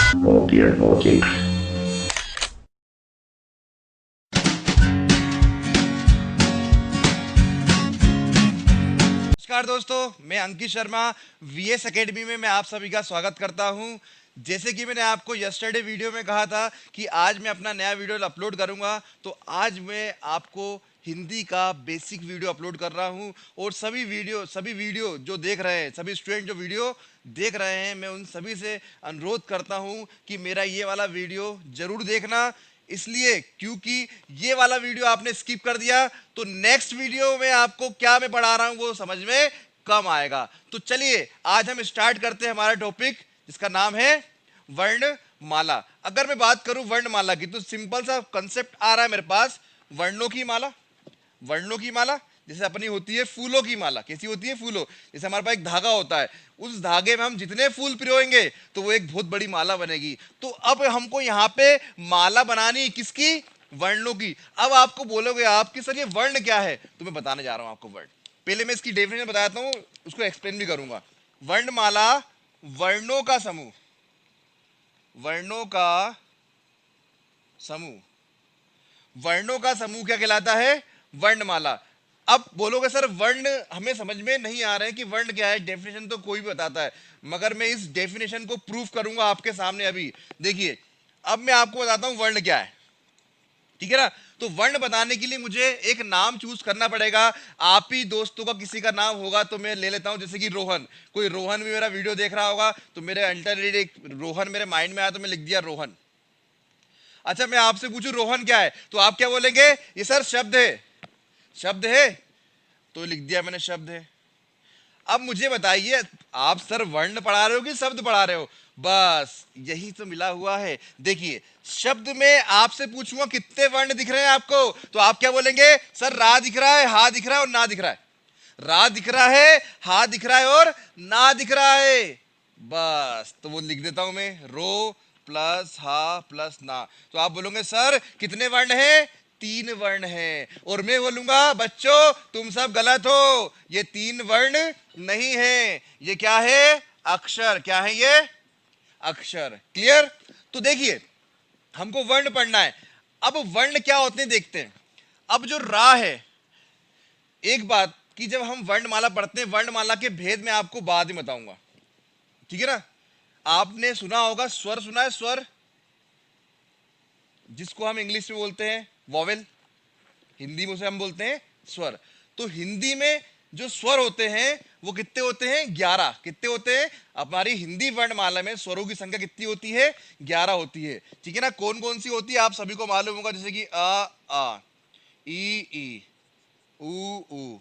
No dear, no jinx. नमस्कार दोस्तों, मैं अंकित शर्मा वीएस एकेडमी में मैं आप सभी का स्वागत करता हूं। जैसे कि मैंने आपको यस्टरडे वीडियो में कहा था कि आज मैं अपना नया वीडियो अपलोड करूंगा, तो आज मैं आपको हिंदी का बेसिक वीडियो अपलोड कर रहा हूं। और सभी वीडियो जो देख रहे हैं, सभी स्टूडेंट जो वीडियो देख रहे हैं, मैं उन सभी से अनुरोध करता हूं कि मेरा ये वाला वीडियो जरूर देखना। इसलिए क्योंकि ये वाला वीडियो आपने स्किप कर दिया तो नेक्स्ट वीडियो में आपको क्या मैं पढ़ा रहा हूं वो समझ में कम आएगा। तो चलिए आज हम स्टार्ट करते हैं हमारा टॉपिक, जिसका नाम है वर्णमाला। अगर मैं बात करूं वर्णमाला की, तो सिंपल सा कंसेप्ट आ रहा है मेरे पास। वर्णों की माला, वर्णों की माला जैसे अपनी होती है फूलों की माला। कैसी होती है? फूलों। जैसे हमारे पास एक धागा होता है, उस धागे में हम जितने फूल पिरोएंगे तो वो एक बहुत बड़ी माला बनेगी। तो अब हमको यहाँ पे माला बनानी किसकी? वर्णों की। अब आपको बोलोगे आप कि सर ये वर्ण क्या है, तो मैं बताने जा रहा हूं आपको वर्ण। पहले मैं इसकी डेफिनेशन बताता हूं, उसको एक्सप्लेन भी करूंगा। वर्णमाला वर्णों का समूह, वर्णों का समूह। वर्णों का समूह क्या कहलाता है? वर्णमाला। अब बोलोगे सर वर्ण हमें समझ में नहीं आ रहा है कि वर्ण क्या है, डेफिनेशन तो कोई भी बताता है, मगर मैं इस डेफिनेशन को प्रूफ करूंगा आपके सामने अभी। देखिए अब मैं आपको बताता हूं वर्ण क्या है, ठीक है ना। तो वर्ण बताने के लिए मुझे एक नाम चूज करना पड़ेगा। आप ही दोस्तों का किसी का नाम होगा तो मैं ले लेता हूं, जैसे कि रोहन। कोई रोहन भी मेरा वीडियो देख रहा होगा तो मेरे अल्टरनेट एक रोहन मेरे माइंड में आया तो मैं लिख दिया रोहन। अच्छा मैं आपसे पूछूं रोहन क्या है, तो आप क्या बोलेंगे? ये सर शब्द है। शब्द है तो लिख दिया मैंने शब्द है। अब मुझे बताइए आप सर वर्ण पढ़ा रहे हो कि शब्द पढ़ा रहे हो? बस यही तो मिला हुआ है। देखिए शब्द में आपसे पूछूंगा कितने वर्ण दिख रहे हैं आपको, तो आप क्या बोलेंगे? सर रा दिख रहा है, हा दिख रहा है और ना दिख रहा है। रा दिख रहा है, हा दिख रहा है और ना दिख रहा है। बस तो वो लिख देता हूं मैं, रो प्लस हा प्लस ना। तो आप बोलोगे सर कितने वर्ण हैं? 3 वर्ण हैं। और मैं बोलूंगा बच्चों तुम सब गलत हो, ये 3 वर्ण नहीं है, ये क्या है? अक्षर। क्या है ये? अक्षर। क्लियर? तो देखिए हमको वर्ण पढ़ना है। अब वर्ण क्या होते हैं देखते हैं। अब जो रा है, एक बात कि जब हम वर्णमाला पढ़ते हैं, वर्णमाला के भेद में आपको बाद में बताऊंगा, ठीक है ना। आपने सुना होगा स्वर, सुना है स्वर, जिसको हम इंग्लिश में बोलते हैं वॉवेल, हिंदी में उसे हम बोलते हैं स्वर। तो हिंदी में जो स्वर होते हैं वो कितने होते हैं? 11। कितने होते हैं? हमारी हिंदी वर्णमाला में स्वरों की संख्या कितनी होती है? 11 होती है, ठीक है ना। कौन कौन सी होती है आप सभी को मालूम होगा, जैसे कि आ, ई, ऊ,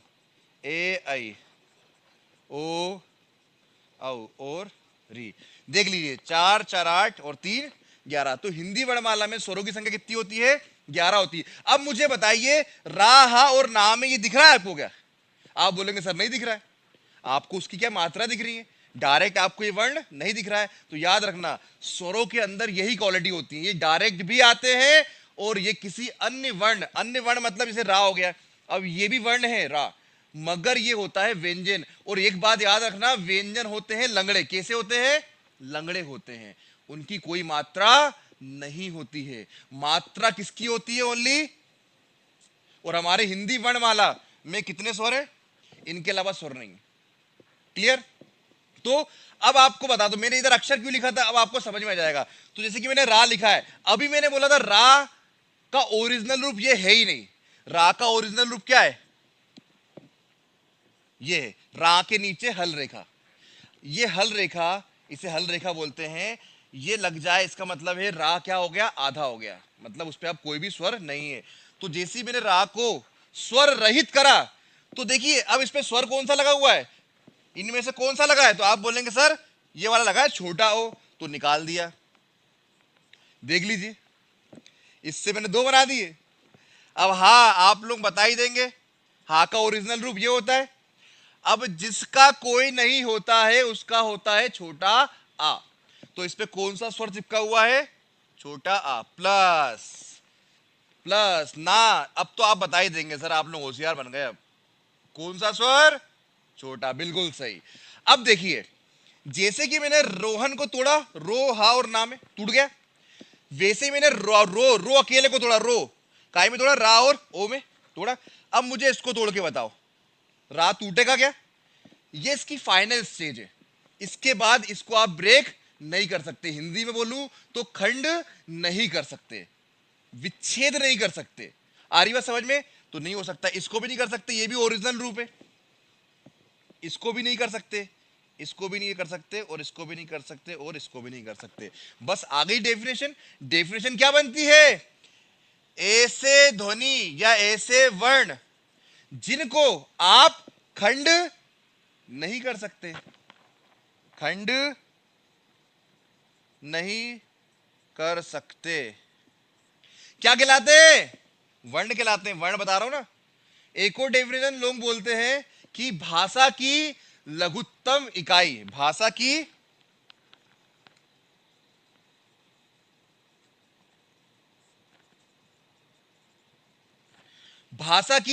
ए आई, ओ औ और री। देख लीजिए 4 4 8 और 3 11। तो हिंदी वर्णमाला में स्वरों की संख्या कितनी होती है? 11 होती है। अब मुझे बताइए रा हा और ना में ये दिख रहा है आपको क्या? आप बोलेंगे सर नहीं दिख रहा है। आपको उसकी क्या मात्रा दिख रही है? डायरेक्ट आपको ये वर्ण नहीं दिख रहा है। तो याद रखना स्वरों के अंदर यही क्वालिटी होती है, ये डायरेक्ट भी आते हैं और ये किसी अन्य वर्ण, अन्य वर्ण मतलब जैसे रा हो गया, अब ये भी वर्ण है रा, मगर ये होता है व्यंजन। और एक बात याद रखना, व्यंजन होते हैं लंगड़े। कैसे होते हैं? लंगड़े होते हैं, उनकी कोई मात्रा नहीं होती है। मात्रा किसकी होती है? ओनली। और हमारे हिंदी वर्णमाला में कितने स्वर हैं? इनके अलावा स्वर नहीं। क्लियर? तो अब आपको बता दो मैंने इधर अक्षर क्यों लिखा था, अब आपको समझ में आ जाएगा। तो जैसे कि मैंने रा लिखा है, अभी मैंने बोला था रा का ओरिजिनल रूप ये है ही नहीं। रा का ओरिजिनल रूप क्या है? ये है रा के नीचे हल रेखा। ये हल रेखा, इसे हल रेखा बोलते हैं। ये लग जाए इसका मतलब है रा क्या हो गया? आधा हो गया, मतलब उस पर अब कोई भी स्वर नहीं है। तो जैसे ही मैंने रा को स्वर रहित करा, तो देखिए अब इस पे स्वर कौन सा लगा हुआ है? इनमें से कौन सा लगा है? तो आप बोलेंगे सर ये वाला लगा है छोटा ओ, तो निकाल दिया। देख लीजिए इससे मैंने 2 बना दिए। अब हा आप लोग बता ही देंगे, हा का ओरिजिनल रूप ये होता है। अब जिसका कोई नहीं होता है उसका होता है छोटा आ। तो इस पे कौन सा स्वर चिपका हुआ है? छोटा आ प्लस प्लस ना। अब तो आप बता ही देंगे सर, आप लोग होशियार बन गए। अब कौन सा स्वर? छोटा, बिल्कुल सही। अब देखिए जैसे कि मैंने रोहन को तोड़ा, रो हा और ना में टूट गया, वैसे ही मैंने रो अकेले को तोड़ा, रो काय में तोड़ा, रा और ओ में तोड़ा। अब मुझे इसको तोड़ के बताओ, रा टूटेगा क्या? ये इसकी फाइनल स्टेज है, इसके बाद इसको आप ब्रेक नहीं कर सकते। हिंदी में बोलूं तो खंड नहीं कर सकते, विच्छेद नहीं कर सकते। आ रही बात समझ में? तो नहीं हो सकता, इसको भी नहीं कर सकते, ये भी ओरिजिनल रूप है, इसको भी नहीं कर सकते, इसको भी नहीं कर सकते, और इसको भी नहीं कर सकते, और इसको भी नहीं कर सकते। बस आ गई डेफिनेशन। डेफिनेशन क्या बनती है? ऐसे ध्वनि या ऐसे वर्ण जिनको आप खंड नहीं कर सकते, खंड नहीं कर सकते, क्या कहलाते हैं? वर्ण कहलाते हैं। वर्ण बता रहा हूं ना। एक और डेफिनेशन लोग बोलते हैं कि भाषा की लघुत्तम इकाई, भाषा की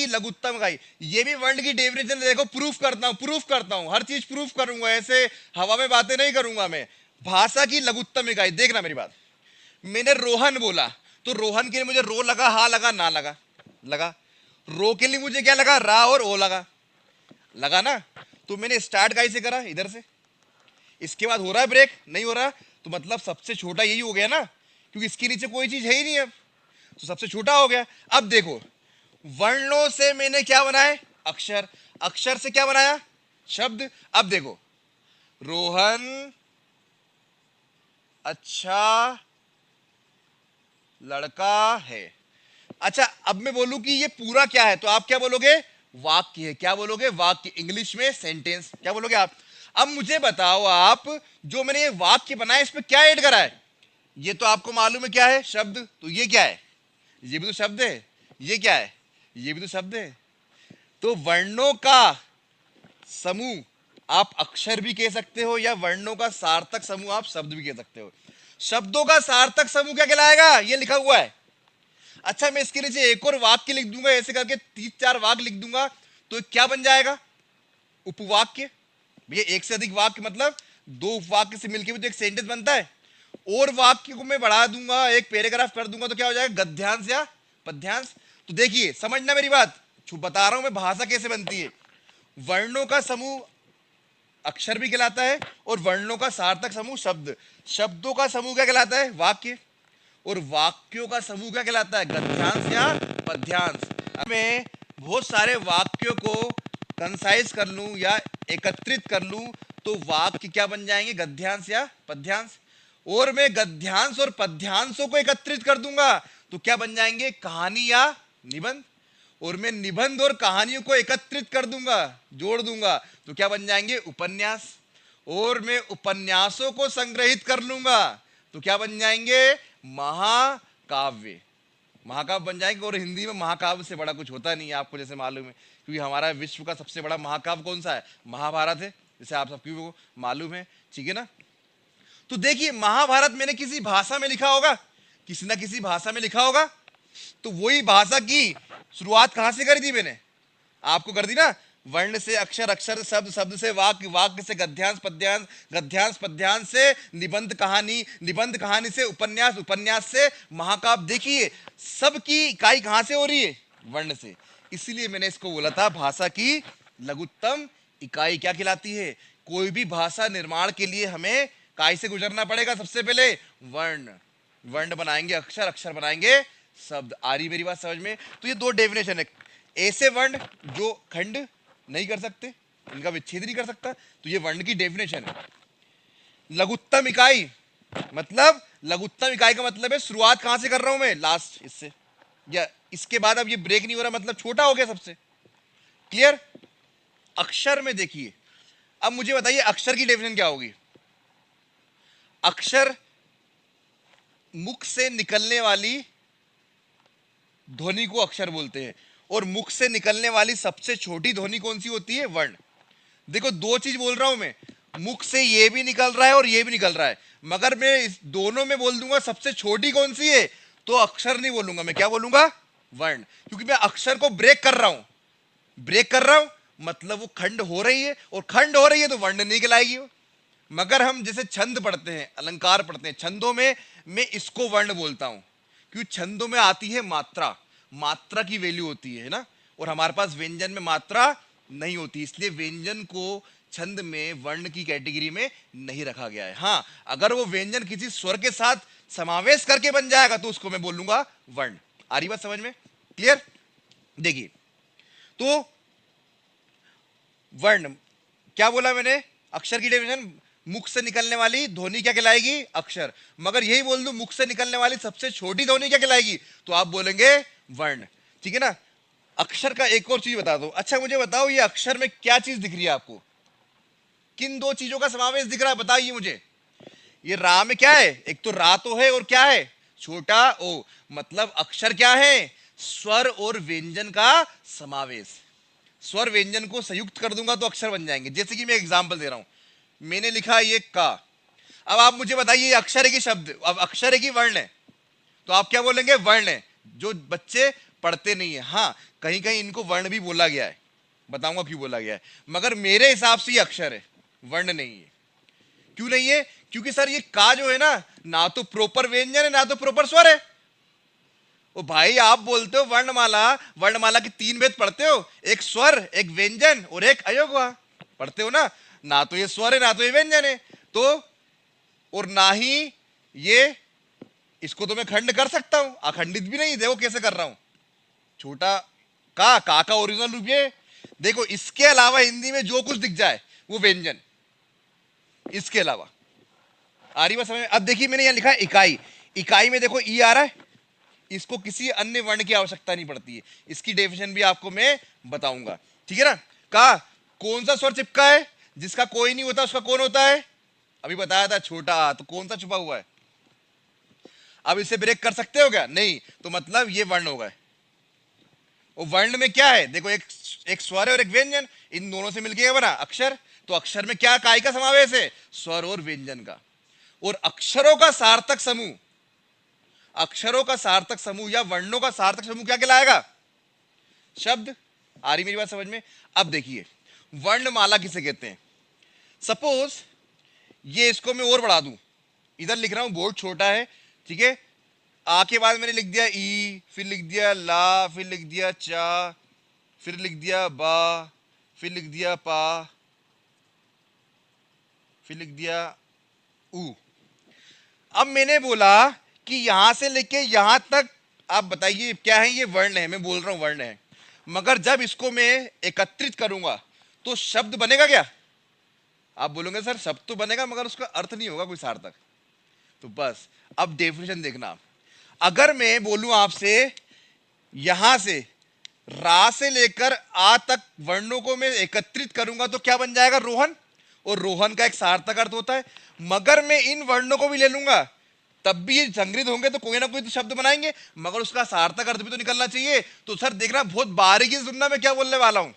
लघुत्तम इकाई, ये भी वर्ण की डेफिनेशन। देखो प्रूफ करता हूं, हर चीज प्रूफ करूंगा, ऐसे हवा में बातें नहीं करूंगा मैं। भाषा की लघुत्तम इकाई, देखना मेरी बात। मैंने रोहन बोला तो रोहन के लिए मुझे रो लगा, हा लगा, ना लगा, लगा। रो के लिए मुझे क्या लगा? रा और ओ लगा, लगा ना। तो मैंने स्टार्ट गाई से करा, इधर से, इसके बाद हो रहा है ब्रेक, नहीं हो रहा, तो मतलब सबसे छोटा यही हो गया ना, क्योंकि इसके नीचे कोई चीज है ही नहीं अब, तो सबसे छोटा हो गया। अब देखो, वर्णों से मैंने क्या बनाए? अक्षर, अक्षर से क्या बनाया? शब्द। अब देखो, रोहन अच्छा लड़का है। अच्छा, अब मैं बोलूं कि ये पूरा क्या है, तो आप क्या बोलोगे? वाक्य है। क्या बोलोगे? वाक्य, इंग्लिश में सेंटेंस। क्या बोलोगे आप? अब मुझे बताओ आप, जो मैंने ये वाक्य बनाया इस पे क्या ऐड करा है? ये तो आपको मालूम है क्या है? शब्द। तो ये क्या है? ये भी तो शब्द है। ये क्या है? ये भी तो शब्द है। तो वर्णों का समूह आप अक्षर भी कह सकते हो, या वर्णों का सार्थक समूह आप शब्द भी कह सकते हो। शब्दों का सार्थक समूह क्या कहलाएगा? ये लिखा हुआ है। अच्छा, मैं इसके नीचे एक और वाक्य लिख दूंगा, ऐसे करके 3-4 वाक्य लिख दूंगा, तो क्या बन जाएगा? उपवाक्य। भैया एक से अधिक वाक्य मतलब 2 उपवाक्य से मिलकर भी तो एक सेंटेंस बनता है। और वाक्य को मैं बढ़ा दूंगा, एक पैराग्राफ कर दूंगा, तो क्या हो जाएगा? गद्यांश या पद्यांश। तो देखिए, समझना मेरी बात, बता रहा हूं मैं भाषा कैसे बनती है। वर्णों का समूह अक्षर भी कहलाता है, और वर्णों का सार्थक समूह शब्द। शब्दों का समूह क्या कहलाता है? वाक्य। और वाक्यों का समूह क्या कहलाता है? गद्यांश या पद्यांश। अब मैं बहुत सारे वाक्यों को कंसाइज कर लूं या एकत्रित कर लूं, तो वाक्य क्या बन जाएंगे? गद्यांश या पद्यांश। और मैं गद्यांश और पद्यांशों को एकत्रित कर दूंगा, तो क्या बन जाएंगे? कहानी या निबंध। और मैं निबंध और कहानियों को एकत्रित कर दूंगा, जोड़ दूंगा, तो क्या बन जाएंगे? उपन्यास। और मैं उपन्यासों को संग्रहित कर लूंगा, तो क्या बन जाएंगे? महाकाव्य। महाकाव्य बन जाएंगे। और हिंदी में महाकाव्य से बड़ा कुछ होता नहीं है, आपको जैसे मालूम है, क्योंकि हमारा विश्व का सबसे बड़ा महाकाव्य कौन सा है? महाभारत है, जैसे आप सबको मालूम है, ठीक है ना। तो देखिए, महाभारत मैंने किसी भाषा में लिखा होगा, किसी ना किसी भाषा में लिखा होगा, तो वही भाषा की शुरुआत कहां से करी थी मैंने? आपको कर दी ना, वर्ण से अक्षर, अक्षर से शब्द, शब्द से वाक्य, वाक्य से गद्यांश पद्यांश, गद्यांश पद्यांश से निबंध कहानी, निबंध कहानी से उपन्यास, उपन्यास से महाकाव्य। देखिए, सबकी इकाई कहां से हो रही है? वर्ण से। इसीलिए मैंने इसको बोला था भाषा की लघुत्तम इकाई क्या कहलाती है। कोई भी भाषा निर्माण के लिए हमें काय से गुजरना पड़ेगा? सबसे पहले वर्ण। वर्ण बनाएंगे अक्षर, अक्षर बनाएंगे शब्द। आ रही मेरी बात समझ में? तो ये 2 डेफिनेशन है। ऐसे वर्ण जो खंड नहीं कर सकते, इनका विच्छेद नहीं कर सकता, तो ये वर्ण की डेफिनेशन है। लघुत्तम इकाई मतलब, लघुत्तम इकाई का मतलब है शुरुआत कहां से कर रहा हूं मैं? लास्ट, इससे, या इसके बाद अब ये ब्रेक नहीं हो रहा, मतलब छोटा हो गया सबसे। क्लियर? अक्षर में देखिए, अब मुझे बताइए अक्षर की डेफिनेशन क्या होगी? अक्षर मुख से निकलने वाली ध्वनि को अक्षर बोलते हैं। और मुख से निकलने वाली सबसे छोटी ध्वनि कौन सी होती है? वर्ण। देखो, 2 चीज बोल रहा हूं मैं, मुख से ये भी निकल रहा है और ये भी निकल रहा है, मगर मैं इस दोनों में बोल दूंगा सबसे छोटी कौन सी है, तो अक्षर नहीं बोलूंगा मैं, क्या बोलूंगा? वर्ण। क्योंकि मैं अक्षर को ब्रेक कर रहा हूं, ब्रेक कर रहा हूं मतलब वो खंड हो रही है, और खंड हो रही है तो वर्ण नहीं कहलाएगी वो। मगर हम जैसे छंद पढ़ते हैं, अलंकार पढ़ते हैं, छंदों में मैं इसको वर्ण बोलता हूं, क्योंकि छंदों में आती है मात्रा, मात्रा की वैल्यू होती है ना, और हमारे पास व्यंजन में मात्रा नहीं होती, इसलिए व्यंजन को छंद में वर्ण की कैटेगरी में नहीं रखा गया है। हाँ, अगर वो व्यंजन किसी स्वर के साथ समावेश करके बन जाएगा तो उसको मैं बोलूंगा वर्ण। आ रही बात समझ में? क्लियर? देखिए, तो वर्ण क्या बोला मैंने? अक्षर की डेफिनेशन, मुख से निकलने वाली ध्वनि क्या कहलाएगी? अक्षर। मगर यही बोल दूं मुख से निकलने वाली सबसे छोटी ध्वनि क्या कहलाएगी? तो आप बोलेंगे वर्ण। ठीक है ना? अक्षर का एक और चीज बता दो। अच्छा मुझे बताओ, ये अक्षर में क्या चीज दिख रही है आपको? किन दो चीजों का समावेश दिख रहा है बताइए मुझे। ये रा में क्या है? एक तो रा तो है, और क्या है? छोटा ओ। मतलब अक्षर क्या है? स्वर और व्यंजन का समावेश। स्वर व्यंजन को संयुक्त कर दूंगा तो अक्षर बन जाएंगे। जैसे कि मैं एग्जांपल दे रहा हूं, मैंने लिखा ये का। अब आप मुझे बताइए ये अक्षर है कि शब्द? अब अक्षर है कि वर्ण है? तो आप क्या बोलेंगे? वर्ण है। जो बच्चे पढ़ते नहीं है, हाँ कहीं कहीं इनको वर्ण भी बोला गया है, बताऊंगा क्यों बोला गया है, मगर मेरे हिसाब से ये अक्षर है, वर्ण नहीं है। क्यों नहीं है? क्योंकि सर ये का जो है ना तो प्रॉपर व्यंजन है ना तो प्रॉपर स्वर है। ओ भाई, आप बोलते हो वर्णमाला, वर्णमाला के तीन भेद पढ़ते हो, एक स्वर, एक व्यंजन और एक अयोगवा, पढ़ते हो ना तो ये स्वर है ना तो ये व्यंजन है। तो और ना ही ये, इसको तो मैं खंड कर सकता हूं, अखंडित भी नहीं। देखो कैसे कर रहा हूं, छोटा का ओरिजिनल रूप ये। देखो इसके अलावा हिंदी में जो कुछ दिख जाए वो व्यंजन, इसके अलावा। आ रही बात समझ में? अब देखिए मैंने यहां लिखा है इकाई। इकाई में देखो ई आ रहा है, इसको किसी अन्य वर्ण की आवश्यकता नहीं पड़ती है। इसकी डेफिनेशन भी आपको मैं बताऊंगा। ठीक है ना? का कौन सा स्वर चिपका है? जिसका कोई नहीं होता उसका कौन होता है? अभी बताया था छोटा, तो कौन सा छुपा हुआ है? अब इसे ब्रेक कर सकते हो क्या? नहीं। तो मतलब ये वर्ण होगा। और वर्ण में क्या है? देखो एक स्वर है और एक व्यंजन, इन दोनों से मिलकर बना अक्षर। तो अक्षर में क्या काय का समावेश है? स्वर और व्यंजन का। और अक्षरों का सार्थक समूह, अक्षरों का सार्थक समूह या वर्णों का सार्थक समूह क्या कहलाएगा? शब्द। आ रही मेरी बात समझ में? अब देखिए वर्णमाला किसे कहते हैं? सपोज ये, इसको मैं और बढ़ा दूं, इधर लिख रहा हूं, बोर्ड छोटा है, ठीक है, आ के बाद मैंने लिख दिया ई, फिर लिख दिया ला, फिर लिख दिया चा, फिर लिख दिया बा, फिर लिख दिया पा, फिर लिख दिया ऊ। अब मैंने बोला कि यहां से लेके यहां तक आप बताइए क्या है? ये वर्ण है, मैं बोल रहा हूं वर्ण है, मगर जब इसको मैं एकत्रित करूंगा तो शब्द बनेगा क्या? आप बोलोगे सर शब्द तो बनेगा मगर उसका अर्थ नहीं होगा कोई सार्थक। तो बस अब डेफिनेशन देखना, अगर मैं बोलूं आपसे यहां से रा से लेकर आ तक वर्णों को मैं एकत्रित करूंगा तो क्या बन जाएगा? रोहन। और रोहन का एक सार्थक अर्थ होता है। मगर मैं इन वर्णों को भी ले लूंगा तब भी ये संग्रहित होंगे तो कोई ना कोई तो शब्द बनाएंगे, मगर उसका सार्थक अर्थ भी तो निकलना चाहिए। तो सर देखना बहुत बारीकी से सुनना मैं क्या बोलने वाला हूं।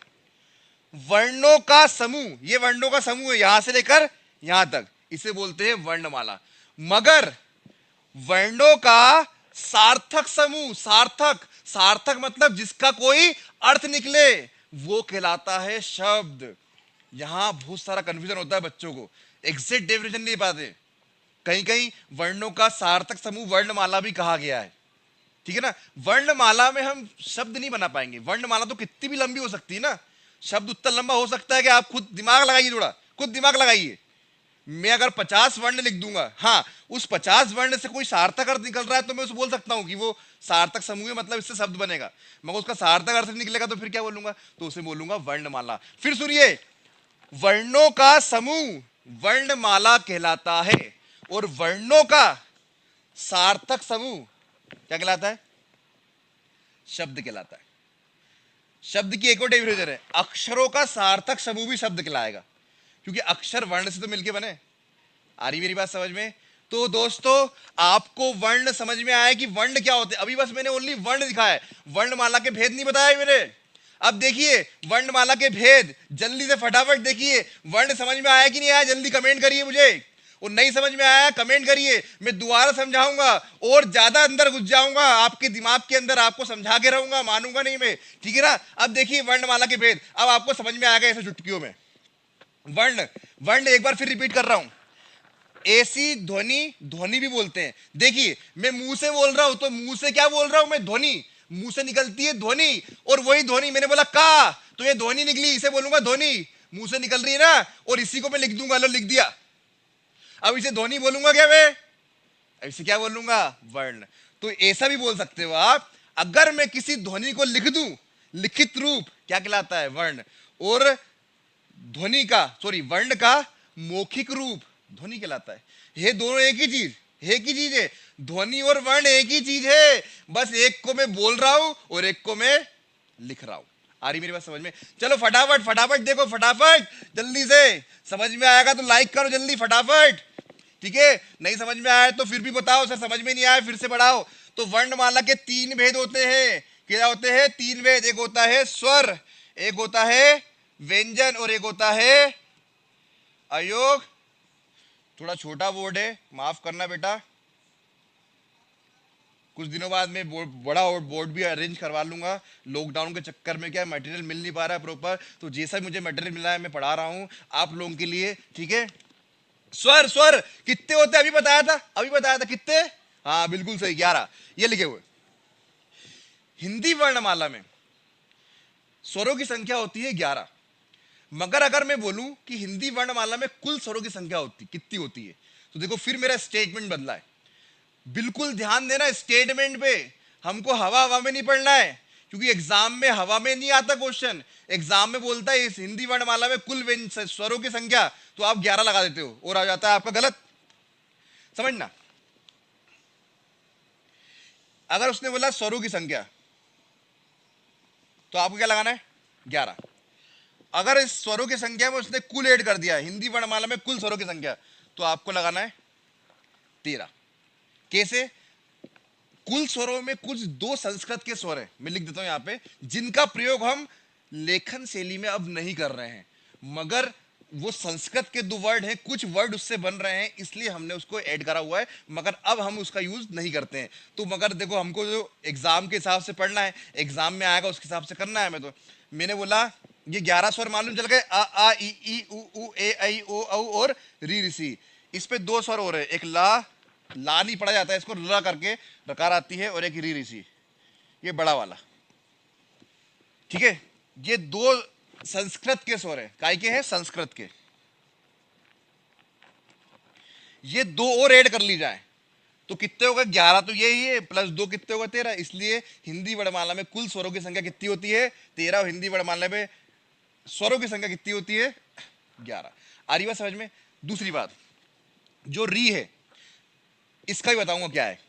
वर्णों का समूह, ये वर्णों का समूह है यहां से लेकर यहां तक, इसे बोलते हैं वर्णमाला। मगर वर्णों का सार्थक समूह, सार्थक, सार्थक मतलब जिसका कोई अर्थ निकले, वो कहलाता है शब्द। यहां बहुत सारा कंफ्यूजन होता है बच्चों को, एग्जैक्ट डेफिनेशन नहीं पाते। कहीं कहीं वर्णों का सार्थक समूह वर्णमाला भी कहा गया है। ठीक है ना? वर्णमाला में हम शब्द नहीं बना पाएंगे। वर्णमाला तो कितनी भी लंबी हो सकती है ना, शब्द उतना लंबा हो सकता है कि आप खुद दिमाग लगाइए, थोड़ा खुद दिमाग लगाइए। मैं अगर 50 वर्ण लिख दूंगा, हाँ उस 50 वर्ण से कोई सार्थक अर्थ निकल रहा है तो मैं उसे बोल सकता हूं कि वो सार्थक समूह है, मतलब इससे शब्द बनेगा। मगर उसका सार्थक अर्थ निकलेगा तो फिर क्या बोलूंगा? तो उसे बोलूंगा वर्णमाला। फिर सुनिए, वर्णों का समूह वर्णमाला कहलाता है और वर्णों का सार्थक समूह क्या कहलाता है? शब्द कहलाता है। शब्द की एक और डेफिनेशन है, अक्षरों का सार्थक समूह भी शब्द कहलाएगा, क्योंकि अक्षर वर्ण से तो मिलके बने। आ रही मेरी बात समझ में? तो दोस्तों आपको वर्ण समझ में आया कि वर्ण क्या होते हैं? अभी बस मैंने ओनली वर्ण दिखाया है, वर्णमाला के भेद नहीं बताया मेरे। अब देखिए वर्णमाला के भेद, जल्दी से फटाफट देखिए, वर्ण समझ में आया कि नहीं आया? जल्दी कमेंट करिए मुझे, और नहीं समझ में आया कमेंट करिए, मैं दोबारा समझाऊंगा और ज्यादा अंदर घुस जाऊंगा आपके दिमाग के अंदर, आपको समझा के रहूंगा, मानूंगा नहीं मैं। ठीक है ना? अब देखिए वर्णमाला के भेद अब आपको समझ में आ गए ऐसे चुटकियों में। वर्ण, वर्ण एक बार फिर रिपीट कर रहा हूं, ऐसी ध्वनि ध्वनि भी बोलते हैं। देखिए मैं मुंह से बोल रहा हूं तो मुंह से क्या बोल रहा हूं मैं, ध्वनि, मुंह से निकलती है ध्वनि, और वही ध्वनि मैंने बोला का, तो ये ध्वनि निकली, इसे बोलूंगा ध्वनि, मुंह से निकल रही है ना, और इसी को मैं लिख दूंगा, लो लिख दिया। अब इसे ध्वनि बोलूंगा क्या मैं, इसे क्या बोलूंगा, वर्ण। तो ऐसा भी बोल सकते हो आप, अगर मैं किसी ध्वनि को लिख दूं, लिखित रूप क्या कहलाता है, वर्ण, और ध्वनि का सॉरी वर्ण का मौखिक रूप ध्वनि कहलाता है। ये दोनों एक ही चीज, एक ही चीज है, ध्वनि और वर्ण एक ही चीज है, बस एक को मैं बोल रहा हूं और एक को मैं लिख रहा हूं। आ रही मेरी बात समझ में? चलो फटाफट फटाफट देखो, फटाफट जल्दी से, समझ में आएगा तो लाइक करो जल्दी फटाफट, ठीक है? नहीं समझ में आया तो फिर भी बताओ सर समझ में नहीं आया, फिर से बढ़ाओ। तो वर्णमाला के तीन भेद होते हैं, क्या होते हैं, तीन भेद। एक होता है स्वर, एक होता है व्यंजन, और एक होता है अयोग। थोड़ा छोटा बोर्ड है, माफ करना बेटा, कुछ दिनों बाद मैं बड़ा बोर्ड भी अरेंज करवा लूंगा। लॉकडाउन के चक्कर में क्या मटेरियल मिल नहीं पा रहा है प्रॉपर, तो जैसा मुझे मटेरियल मिला है मैं पढ़ा रहा हूं आप लोगों के लिए, ठीक है? स्वर, स्वर कितने होते हैं अभी बताया था, अभी बताया था कितने, हाँ बिल्कुल सही 11, ये लिखे हुए। हिंदी वर्णमाला में स्वरों की संख्या होती है 11, मगर अगर मैं बोलूं कि हिंदी वर्णमाला में कुल स्वरों की संख्या होती कितनी होती है, तो देखो फिर मेरा स्टेटमेंट बदला है। बिल्कुल ध्यान देना स्टेटमेंट पे, हमको हवा हवा में नहीं पढ़ना है, क्योंकि एग्जाम में हवा में नहीं आता क्वेश्चन। एग्जाम में बोलता है इस हिंदी वर्णमाला में कुल स्वरों की संख्या, तो आप 11 लगा देते हो और आ जाता है आपका गलत, समझना। अगर उसने बोला स्वरों की संख्या, तो आपको क्या लगाना है, 11। अगर इस स्वरों की संख्या में उसने कुल ऐड कर दिया, हिंदी वर्णमाला में कुल स्वरों की संख्या, तो आपको लगाना है 13। कैसे? कुल स्वरों में कुछ दो संस्कृत के स्वर हैं, मैं लिख देता हूं यहां पे, जिनका प्रयोग हम लेखन शैली में अब नहीं कर रहे हैं, मगर वो संस्कृत के दो वर्ड हैं, कुछ वर्ड उससे बन रहे हैं, इसलिए हमने उसको ऐड करा हुआ है, मगर अब हम उसका यूज नहीं करते हैं। तो मगर देखो हमको जो एग्जाम के हिसाब से पढ़ना है, एग्जाम में आएगा उसके हिसाब से करना है। मैं तो मैंने बोला ये 11 स्वर मालूम चल गए, आ ई उ ए ऐ ओ औ और री ऋषि। इस पे दो स्वर और है, एक ला नहीं पढ़ा जाता है, इसको ल करके रकार आती है, और एक री ऋषि, ये बड़ा वाला, ठीक है? ये दो संस्कृत के स्वर है, काय के हैं, संस्कृत के। ये दो और ऐड कर ली जाए तो कितने होगा, 11 तो यही है, प्लस 2 कितने होगा, 13। इसलिए हिंदी वर्णमाला में कुल स्वरों की संख्या कितनी होती है, 13, और हिंदी वर्णमाला में स्वरों की संख्या कितनी होती है, 11। आ रही बात समझ में? दूसरी बात, जो री है इसका भी बताऊंगा क्या है,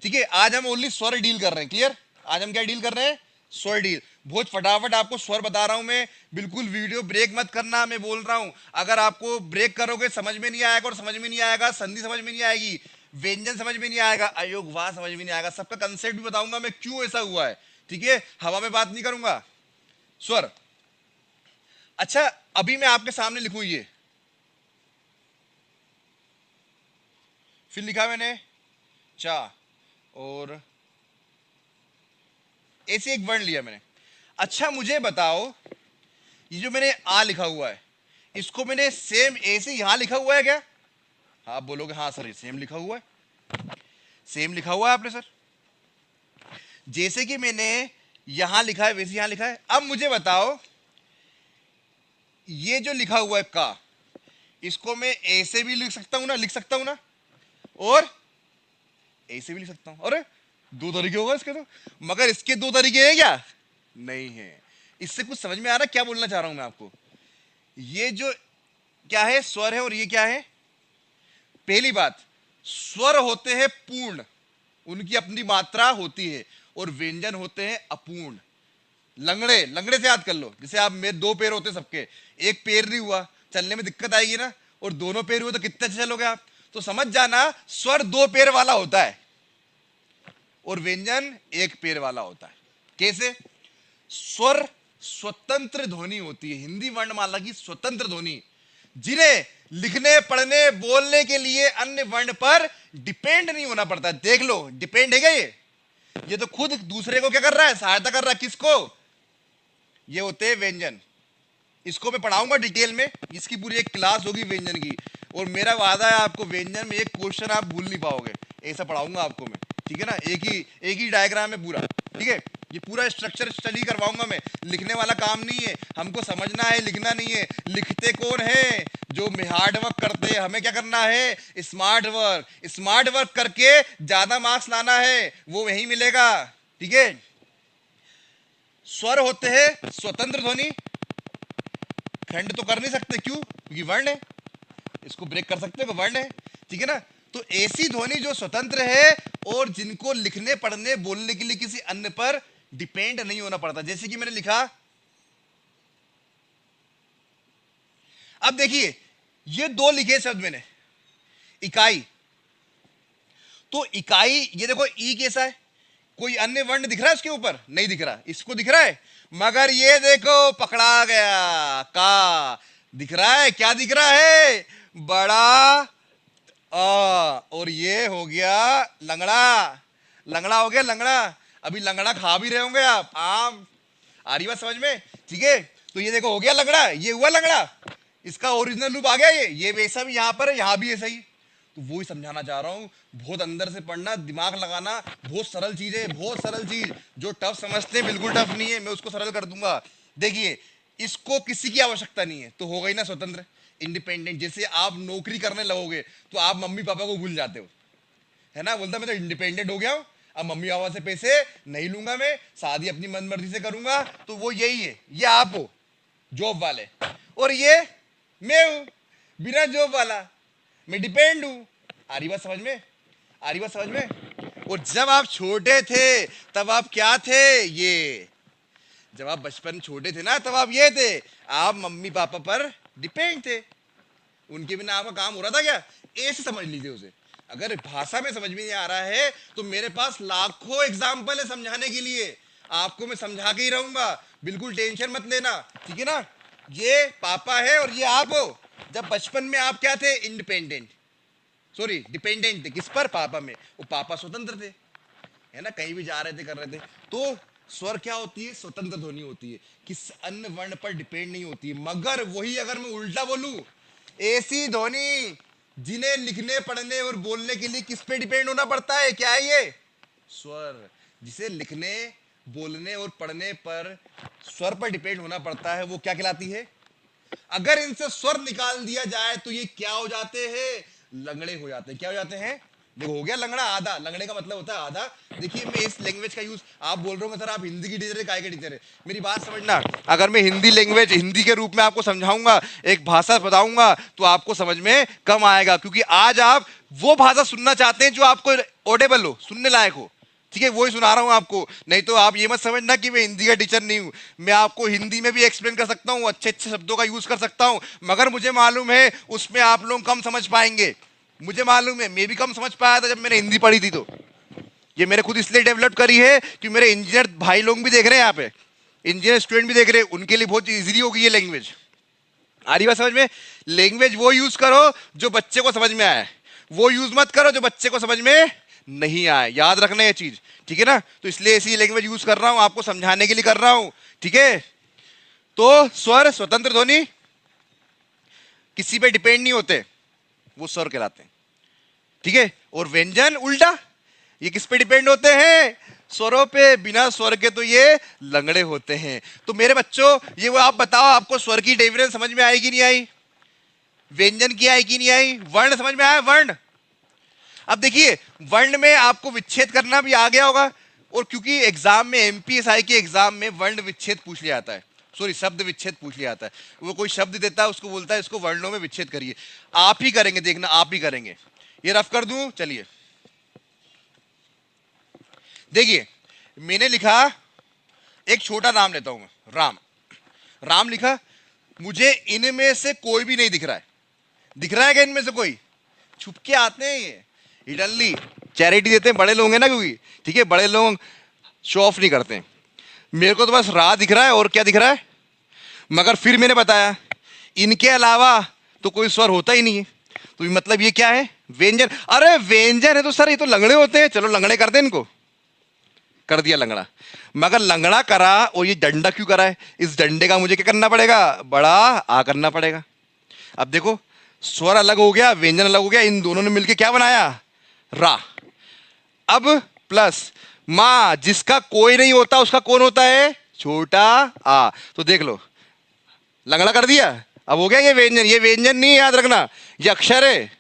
ठीक है? आज हम ओनली स्वर डील कर रहे हैं, क्लियर? आज हम क्या डील कर रहे हैं, स्वर डील। बहुत फटाफट आपको स्वर बता रहा हूं मैं, बिल्कुल वीडियो ब्रेक मत करना, मैं बोल रहा हूं। अगर आपको ब्रेक करोगे समझ में नहीं आएगा, और समझ में नहीं आएगा संधि समझ में नहीं आएगी, व्यंजन समझ में नहीं आएगा, अयोग वाह समझ में नहीं आएगा, सबका कंसेप्ट भी बताऊंगा मैं क्यों ऐसा हुआ है, ठीक है? हवा में बात नहीं करूंगा। स्वर, अच्छा अभी मैं आपके सामने लिखूं, ये फिर लिखा मैंने चा, और ऐसे एक वर्ण लिया मैंने। अच्छा मुझे बताओ, ये जो मैंने आ लिखा हुआ है, इसको मैंने सेम ऐसे यहां लिखा हुआ है क्या? आप बोलोगे हाँ सर सेम लिखा हुआ है, सेम लिखा हुआ है आपने सर, जैसे कि मैंने यहां लिखा है वैसे यहां लिखा है। अब मुझे बताओ, ये जो लिखा हुआ है का, इसको मैं ऐसे भी लिख सकता हूं ना, लिख सकता हूं ना, और ऐसे भी लिख सकता हूं। अरे दो तरीके होगा इसके तो, मगर इसके दो तरीके हैं क्या? नहीं है। इससे कुछ समझ में आ रहा है क्या बोलना चाह रहा हूं मैं आपको? ये जो क्या है, स्वर है, और ये क्या है? पहली बात, स्वर होते हैं पूर्ण, उनकी अपनी मात्रा होती है, और व्यंजन होते हैं अपूर्ण। लंगड़े, लंगड़े से याद कर लो, जैसे आप मेरे दो पैर होते सबके, एक पैर नहीं हुआ चलने में दिक्कत आएगी ना, और दोनों पैर हुए तो कितने अच्छे चलोगे आप? तो समझ जाना स्वर दो पैर वाला होता है, और व्यंजन एक पैर वाला होता है। कैसे? स्वर स्वतंत्र ध्वनि होती है, हिंदी वर्णमाला की स्वतंत्र ध्वनि, जिन्हें लिखने पढ़ने बोलने के लिए अन्य वर्ण पर डिपेंड नहीं होना पड़ता। देख लो डिपेंड है क्या? ये तो खुद दूसरे को क्या कर रहा है, सहायता कर रहा है। किसको? ये होते हैं व्यंजन। इसको मैं पढ़ाऊंगा डिटेल में, इसकी पूरी एक क्लास होगी व्यंजन की। और मेरा वादा है आपको व्यंजन में एक क्वेश्चन आप भूल नहीं पाओगे, ऐसा पढ़ाऊंगा आपको मैं, ठीक है ना। एक ही डायग्राम है पूरा, ठीक है। ये पूरा स्ट्रक्चर स्टडी करवाऊंगा मैं, लिखने वाला काम नहीं है, हमको समझना है, लिखना नहीं है। लिखते कौन है? जो हार्ड वर्क करते हैं। हमें क्या करना है? Smart work. स्मार्ट वर्क करके ज्यादा मार्क्स लाना है, वो यही मिलेगा, ठीक है। स्वर होते हैं स्वतंत्र ध्वनि, खंड तो कर नहीं सकते, क्यों? क्योंकि वर्ण है, इसको ब्रेक कर सकते हो, वर्ण है, ठीक है ना। तो ऐसी ध्वनि जो स्वतंत्र है और जिनको लिखने पढ़ने बोलने के लिए किसी अन्य पर डिपेंड नहीं होना पड़ता, जैसे कि मैंने लिखा। अब देखिए ये दो लिखे शब्द मैंने, इकाई, तो इकाई, ये देखो ई कैसा है, कोई अन्य वर्ण दिख रहा है उसके ऊपर? नहीं दिख रहा, इसको दिख रहा है, मगर ये देखो पकड़ा गया, का दिख रहा है, क्या दिख रहा है? बड़ा और ये हो गया लंगड़ा, लंगड़ा हो गया लंगड़ा। अभी लंगड़ा खा भी रहे होंगे आप, आम, आ रही बात समझ में, ठीक है। तो ये देखो हो गया लंगड़ा, ये हुआ लंगड़ा, इसका ओरिजिनल रूप आ गया, ये वैसा भी यहाँ पर है, यहाँ भी ऐसा ही। तो वो ही समझाना चाह रहा हूँ, बहुत अंदर से पढ़ना, दिमाग लगाना, बहुत सरल चीज है, बहुत सरल चीज। जो टफ समझते हैं बिल्कुल टफ नहीं है, मैं उसको सरल कर दूंगा। देखिए इसको किसी की आवश्यकता नहीं है, तो हो गई ना स्वतंत्र, इंडिपेंडेंट। जैसे आप नौकरी करने लगोगे तो आप मम्मी पापा को भूल जाते हो, है ना, बोलता मैं तो इंडिपेंडेंट हो गया हूं, अब मम्मी पापा से पैसे नहीं लूंगा, मैं शादी अपनी मन मर्जी से करूंगा। तो वो यही है, ये आप हो जॉब वाले, और ये मैं हूं बिना जॉब वाला, मैं डिपेंड हूं। आ रही बात समझ में? आ रही बात समझ में? और जब आप छोटे थे तब आप क्या थे? ये, जब आप बचपन छोटे थे ना तब आप ये थे, आप मम्मी पापा पर डिपेंड थे, उनके बिना आपका काम हो रहा था क्या? ऐसे समझ लीजिए उसे। अगर भाषा में समझ में नहीं आ रहा है तो मेरे पास लाखों एग्जाम्पल है समझाने के लिए, आपको मैं समझा के ही रहूंगा, बिल्कुल टेंशन मत लेना, ठीक है ना। ये पापा है और ये आप हो। जब बचपन में आप क्या थे? इंडिपेंडेंट, सॉरी डिपेंडेंट थे, किस पर? पापा में। वो पापा स्वतंत्र थे, है ना, कहीं भी जा रहे थे, कर रहे थे। तो स्वर क्या होती है? स्वतंत्र ध्वनि होती है, किस अन्य वर्ण पर डिपेंड नहीं होती है। मगर वही अगर मैं उल्टा बोलूं, ऐसी ध्वनि जिन्हें लिखने पढ़ने और बोलने के लिए किस पे डिपेंड होना पड़ता है, क्या है ये? स्वर। जिसे लिखने बोलने और पढ़ने पर स्वर पर डिपेंड होना पड़ता है, वो क्या कहलाती है? अगर इनसे स्वर निकाल दिया जाए तो ये क्या हो जाते हैं? लंगड़े हो जाते हैं। क्या हो जाते हैं? देखो हो गया लंगड़ा, आधा, लंगड़े का मतलब होता है आधा। देखिए मैं इस लैंग्वेज का यूज, आप बोल रहे हो सर आप हिंदी की टीचर है, काय के टीचर है, मेरी बात समझना। अगर मैं हिंदी लैंग्वेज, हिंदी के रूप में आपको समझाऊंगा, एक भाषा बताऊंगा, तो आपको समझ में कम आएगा, क्योंकि आज आप वो भाषा सुनना चाहते हैं जो आपको ऑडेबल हो, सुनने लायक हो, ठीक है, वही सुना रहा हूं आपको। नहीं तो आप ये मत समझना कि मैं हिंदी का टीचर नहीं हूं, मैं आपको हिंदी में भी एक्सप्लेन कर सकता हूं, अच्छे अच्छे शब्दों का यूज कर सकता हूं, मगर मुझे मालूम है उसमें आप लोग कम समझ पाएंगे। मुझे मालूम है, मैं भी कम समझ पाया था जब मैंने हिंदी पढ़ी थी। तो ये मैंने खुद इसलिए डेवलप करी है कि मेरे इंजीनियर भाई लोग भी देख रहे हैं, यहाँ पे इंजीनियर स्टूडेंट भी देख रहे हैं, उनके लिए बहुत इजीली होगी ये लैंग्वेज। आ रही बात समझ में? लैंग्वेज वो यूज करो जो बच्चे को समझ में आए, वो यूज मत करो जो बच्चे को समझ में नहीं आए, याद रखना ये चीज, ठीक है ना। तो इसलिए ऐसी लैंग्वेज यूज कर रहा हूं, आपको समझाने के लिए कर रहा हूं, ठीक है। तो स्वर स्वतंत्र ध्वनि किसी पे डिपेंड नहीं होते, वो स्वर कहलाते हैं, ठीक है। और व्यंजन उल्टा, ये किस पे डिपेंड होते हैं? स्वरों पे, बिना स्वर के तो ये लंगड़े होते हैं। तो मेरे बच्चों ये वो आप बताओ, आपको स्वर की डेफिनेशन समझ में आई कि नहीं आई? व्यंजन की आई कि नहीं आई? वर्ण समझ में आया? वर्ण। अब देखिए वर्ण में आपको विच्छेद करना भी आ गया होगा, और क्योंकि एग्जाम में, एमपीएसआई के एग्जाम में वर्ण विच्छेद पूछ लिया जाता है, सॉरी शब्द विच्छेद पूछ लिया जाता है। वो कोई शब्द देता है, उसको बोलता है इसको वर्णों में विच्छेद करिए, आप ही करेंगे, देखना आप ही करेंगे। ये रफ कर दूं, चलिए देखिए, मैंने लिखा, एक छोटा नाम लेता हूं मैं, राम। राम लिखा, मुझे इनमें से कोई भी नहीं दिख रहा है। दिख रहा है क्या इनमें से कोई? छुप के आते हैं ये, हिडनली चैरिटी देते हैं, बड़े लोग हैं ना, क्योंकि ठीक है बड़े लोग शो ऑफ नहीं करते हैं। मेरे को तो बस रा दिख रहा है, और क्या दिख रहा है? मगर फिर मैंने बताया इनके अलावा तो कोई स्वर होता ही नहीं है, तो मतलब ये क्या है? व्यंजन। अरे व्यंजन है तो सर ये तो लंगड़े होते हैं, चलो लंगड़े कर दे इनको, कर दिया लंगड़ा। मगर लंगड़ा करा और ये डंडा क्यों करा है? इस डंडे का मुझे क्या करना पड़ेगा? बड़ा आ करना पड़ेगा। अब देखो स्वर अलग हो गया, व्यंजन अलग हो गया, इन दोनों ने मिलके क्या बनाया? रा। अब प्लस मां, जिसका कोई नहीं होता उसका कौन होता है? छोटा आ। तो देख लो, लंगड़ा कर दिया। अब हो गया ये व्यंजन। ये व्यंजन नहीं है, याद रखना, ये अक्षर है,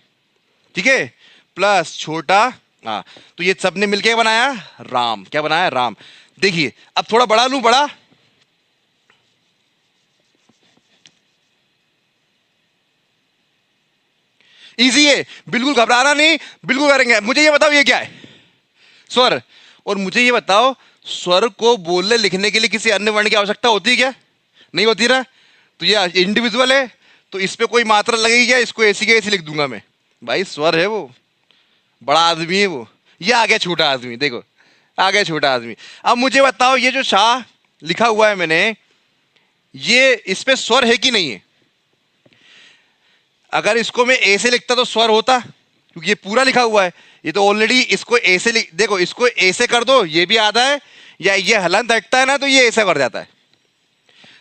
ठीक है? प्लस छोटा आ। तो ये सबने मिलके बनाया राम। क्या बनाया? राम। देखिए अब थोड़ा बड़ा लूं, बड़ा, इजी है, बिल्कुल घबराना नहीं, बिल्कुल करेंगे। मुझे ये बताओ, ये क्या है? स्वर। और मुझे ये बताओ, स्वर को बोलने लिखने के लिए किसी अन्य वर्ण की आवश्यकता होती है क्या? नहीं होती ना। तो ये इंडिविजुअल है, तो इस पे कोई मात्रा लगेगी क्या? इसको ऐसी के ऐसी लिख दूंगा मैं। भाई स्वर है वो, बड़ा आदमी है वो। ये आ गया छोटा आदमी, देखो आ गया छोटा आदमी। अब मुझे बताओ, ये जो शाह लिखा हुआ है मैंने, ये इस पे स्वर है कि नहीं है? अगर इसको मैं ए से लिखता तो स्वर होता, क्योंकि ये पूरा लिखा हुआ है। ये तो ऑलरेडी, इसको ए से देखो, इसको ए से कर दो, ये भी आधा है, या ये हलन हटता है ना, तो ये ऐसा कर जाता है।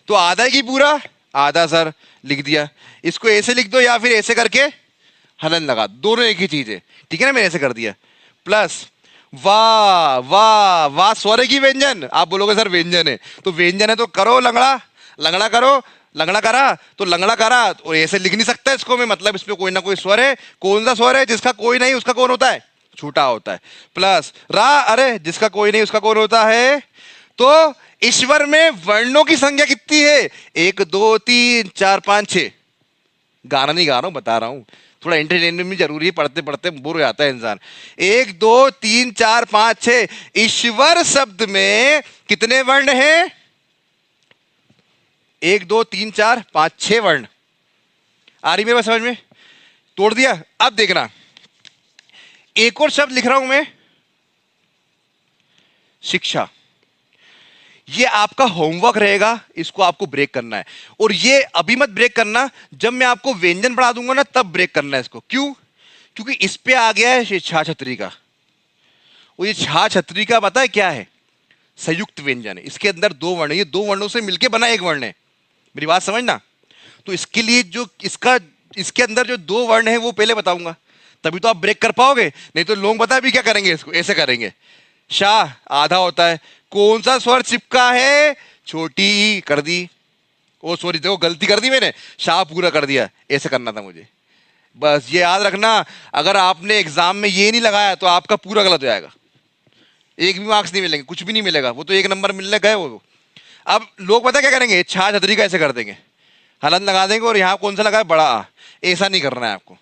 तो आधा की पूरा, आधा सर लिख दिया। इसको ए से लिख दो या फिर ऐसे करके हलन लगा, दोनों एक ही चीज है, ठीक है ना? मैंने ऐसे कर दिया। प्लस वाह वाह वाह, स्वर की व्यंजन। आप बोलोगे सर व्यंजन है, तो व्यंजन है तो करो लंगड़ा, लंगड़ा करो, लंगड़ा करा तो लंगड़ा करा। और ऐसे लिख नहीं सकता इसको मैं, मतलब इसमें कोई ना कोई स्वर है। कौन सा स्वर है? जिसका कोई नहीं उसका कौन होता है? छोटा होता है। प्लस रा, अरे जिसका कोई नहीं उसका कौन होता है? तो ईश्वर में वर्णों की संख्या कितनी है? 1 2 3 4 5 6। गाना नहीं गा रहा हूं, बता रहा हूं, थोड़ा एंटरटेनमेंट भी जरूरी है, पढ़ते पढ़ते बोर हो जाता है इंसान। 1 2 3 4 5 6। ईश्वर शब्द में कितने वर्ण हैं? 1 2 3 4 5 6 वर्ण। आ रही मेरे पास समझ में? तोड़ दिया। अब देखना, एक और शब्द लिख रहा हूं मैं, शिक्षा। ये आपका होमवर्क रहेगा, इसको आपको ब्रेक करना है। और ये अभी मत ब्रेक करना, जब मैं आपको व्यंजन पढ़ा दूंगा ना तब ब्रेक करना है इसको। क्यों? क्योंकि इस पे आ गया है छा छतरी का। और ये छा छतरी का पता है क्या है? संयुक्त व्यंजन है। इसके अंदर 2 वर्ण है, ये 2 वर्णों से मिलकर बना एक वर्ण है। मेरी बात समझना। तो इसके लिए जो इसका, इसके अंदर जो 2 वर्ण है वो पहले बताऊंगा, तभी तो आप ब्रेक कर पाओगे। नहीं तो लोग पता है भी क्या करेंगे, इसको ऐसे करेंगे। शाह आधा होता है, कौन सा स्वर चिपका है? छोटी ई कर दी। ओ सॉरी, देखो गलती कर दी मैंने, शाह पूरा कर दिया, ऐसे करना था मुझे। बस ये याद रखना, अगर आपने एग्जाम में ये नहीं लगाया तो आपका पूरा गलत हो जाएगा, एक भी मार्क्स नहीं मिलेंगे, कुछ भी नहीं मिलेगा, वो तो 1 नंबर मिलने गए वो। अब लोग पता क्या करेंगे? छा छतरी का ऐसे कर देंगे, हलन लगा देंगे, और यहां कौन सा लगा है? बड़ा आ। ऐसा नहीं करना है आपको,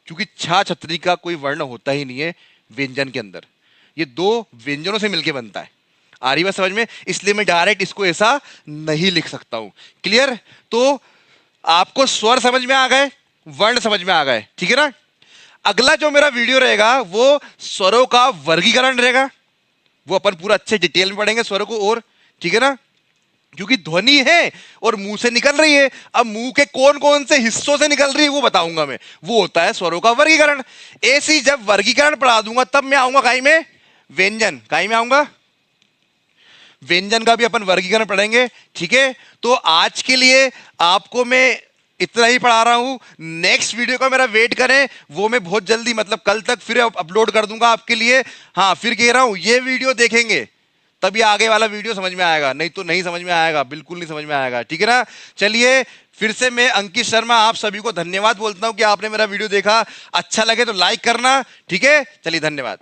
क्योंकि छा छतरी का कोई वर्ण होता ही नहीं है व्यंजन के अंदर। ये 2 व्यंजनों से मिलके बनता है। आ रही बात समझ में? इसलिए मैं डायरेक्ट इसको ऐसा नहीं लिख सकता हूं। क्लियर? तो आपको स्वर समझ में आ गए, वर्ण समझ में आ गए, ठीक है ना? अगला जो मेरा वीडियो रहेगा वो स्वरों का वर्गीकरण रहेगा, वो अपन पूरा अच्छे डिटेल में पढ़ेंगे स्वरों को, और ठीक है ना? क्योंकि ध्वनि है और मुंह से निकल रही है, अब मुंह के कौन कौन से हिस्सों से निकल रही है वो बताऊंगा मैं, वो होता है स्वरों का वर्गीकरण। ऐसी जब वर्गीकरण पढ़ा दूंगा तब मैं आऊंगा काई में? व्यंजन। काई में आऊंगा? व्यंजन का भी अपन वर्गीकरण पढ़ेंगे, ठीक है? तो आज के लिए आपको मैं इतना ही पढ़ा रहा हूं। नेक्स्ट वीडियो का मेरा वेट करें, वो मैं बहुत जल्दी, मतलब कल तक फिर अपलोड कर दूंगा आपके लिए। हाँ, फिर कह रहा हूं ये वीडियो देखेंगे तभी आगे वाला वीडियो समझ में आएगा, नहीं तो नहीं समझ में आएगा, बिल्कुल नहीं समझ में आएगा, ठीक है ना? चलिए, फिर से मैं अंकित शर्मा आप सभी को धन्यवाद बोलता हूं कि आपने मेरा वीडियो देखा। अच्छा लगे तो लाइक करना, ठीक है? चलिए, धन्यवाद।